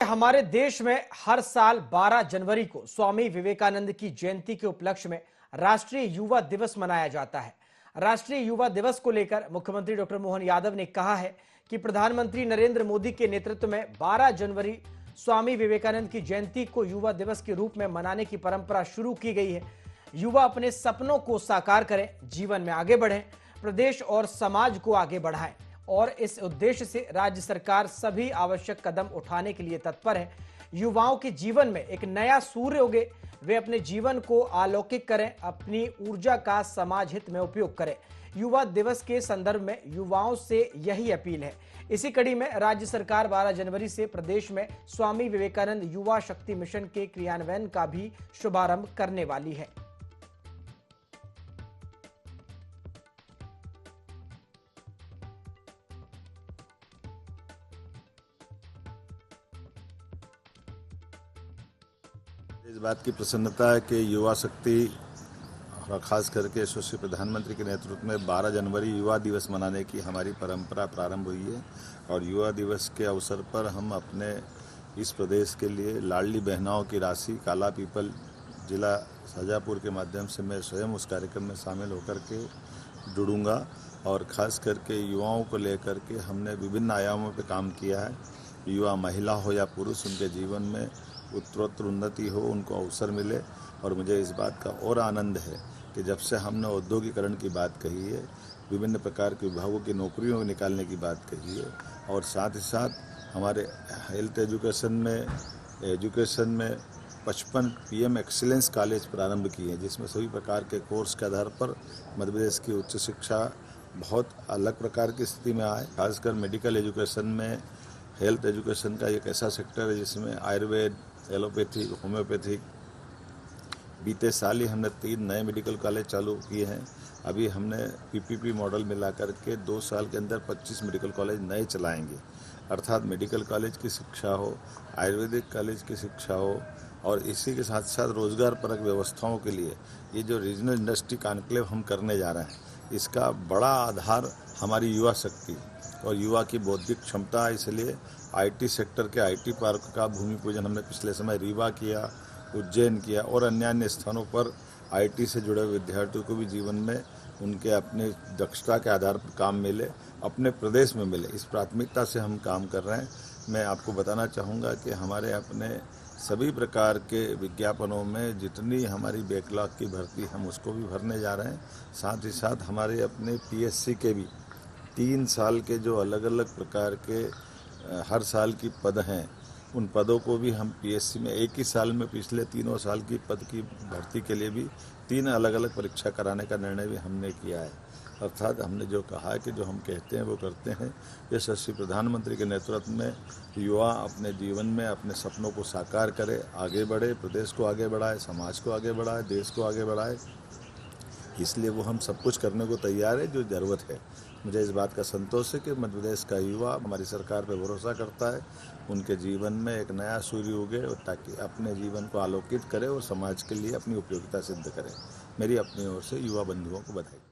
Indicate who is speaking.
Speaker 1: हमारे देश में हर साल 12 जनवरी को स्वामी विवेकानंद की जयंती के उपलक्ष्य में राष्ट्रीय युवा दिवस मनाया जाता है। राष्ट्रीय युवा दिवस को लेकर मुख्यमंत्री डॉक्टर मोहन यादव ने कहा है कि प्रधानमंत्री नरेंद्र मोदी के नेतृत्व में 12 जनवरी स्वामी विवेकानंद की जयंती को युवा दिवस के रूप में मनाने की परंपरा शुरू की गई है। युवा अपने सपनों को साकार करें, जीवन में आगे बढ़ें, प्रदेश और समाज को आगे बढ़ाएं और इस उद्देश्य से राज्य सरकार सभी आवश्यक कदम उठाने के लिए तत्पर है। युवाओं के जीवन में एक नया सूर्य उगे, वे अपने जीवन को अलौकिक करें, अपनी ऊर्जा का समाज हित में उपयोग करें। युवा दिवस के संदर्भ में युवाओं से यही अपील है। इसी कड़ी में राज्य सरकार 12 जनवरी से प्रदेश में स्वामी विवेकानंद युवा शक्ति मिशन के क्रियान्वयन का भी शुभारंभ करने वाली है।
Speaker 2: इस बात की प्रसन्नता है कि युवा शक्ति और खास करके यशस्वी प्रधानमंत्री के नेतृत्व में 12 जनवरी युवा दिवस मनाने की हमारी परंपरा प्रारंभ हुई है और युवा दिवस के अवसर पर हम अपने इस प्रदेश के लिए लाडली बहनाओं की राशि काला पीपल जिला शाजापुर के माध्यम से मैं स्वयं उस कार्यक्रम में शामिल होकर के जुड़ूंगा और ख़ास करके युवाओं को लेकर के हमने विभिन्न आयामों पर काम किया है। युवा महिला हो या पुरुष, उनके जीवन में उत्तरोत्तर उन्नति हो, उनको अवसर मिले। और मुझे इस बात का और आनंद है कि जब से हमने औद्योगिकरण की बात कही है, विभिन्न प्रकार के विभागों की नौकरियों को निकालने की बात कही है और साथ ही साथ हमारे हेल्थ एजुकेशन में 55 PM एक्सीलेंस कॉलेज प्रारंभ किए हैं, जिसमें सभी प्रकार के कोर्स के आधार पर मध्य प्रदेश की उच्च शिक्षा बहुत अलग प्रकार की स्थिति में आए। खासकर मेडिकल एजुकेशन में हेल्थ एजुकेशन का एक ऐसा सेक्टर है जिसमें आयुर्वेद, एलोपैथिक, होम्योपैथिक, बीते साल ही हमने 3 नए मेडिकल कॉलेज चालू किए हैं। अभी हमने PPP मॉडल मिला करके 2 साल के अंदर 25 मेडिकल कॉलेज नए चलाएंगे। अर्थात मेडिकल कॉलेज की शिक्षा हो, आयुर्वेदिक कॉलेज की शिक्षा हो और इसी के साथ साथ रोजगार परक व्यवस्थाओं के लिए ये जो रीजनल इंडस्ट्री कॉन्क्लेव हम करने जा रहे हैं, इसका बड़ा आधार हमारी युवा शक्ति और युवा की बौद्धिक क्षमता है। इसलिए IT सेक्टर के IT पार्क का भूमि पूजन हमने पिछले समय रीवा किया, उज्जैन किया और अन्य स्थानों पर IT से जुड़े विद्यार्थियों को भी जीवन में उनके अपने दक्षता के आधार पर काम मिले, अपने प्रदेश में मिले, इस प्राथमिकता से हम काम कर रहे हैं। मैं आपको बताना चाहूँगा कि हमारे अपने सभी प्रकार के विज्ञापनों में जितनी हमारी बैकलॉग की भर्ती हम उसको भी भरने जा रहे हैं। साथ ही साथ हमारे अपने PSC के भी 3 साल के जो अलग अलग प्रकार के हर साल की पद हैं, उन पदों को भी हम PSC में एक ही साल में पिछले 3 साल की पद की भर्ती के लिए भी 3 अलग अलग परीक्षा कराने का निर्णय भी हमने किया है। अर्थात हमने जो कहा है कि जो हम कहते हैं वो करते हैं। यशस्वी प्रधानमंत्री के नेतृत्व में युवा अपने जीवन में अपने सपनों को साकार करे, आगे बढ़े, प्रदेश को आगे बढ़ाए, समाज को आगे बढ़ाए, देश को आगे बढ़ाए। इसलिए वो हम सब कुछ करने को तैयार है जो ज़रूरत है। मुझे इस बात का संतोष है कि मध्य प्रदेश का युवा हमारी सरकार पर भरोसा करता है, उनके जीवन में एक नया सूर्य उगे और ताकि अपने जीवन को आलोकित करे और समाज के लिए अपनी उपयोगिता सिद्ध करे। मेरी अपनी ओर से युवा बंधुओं को बधाई।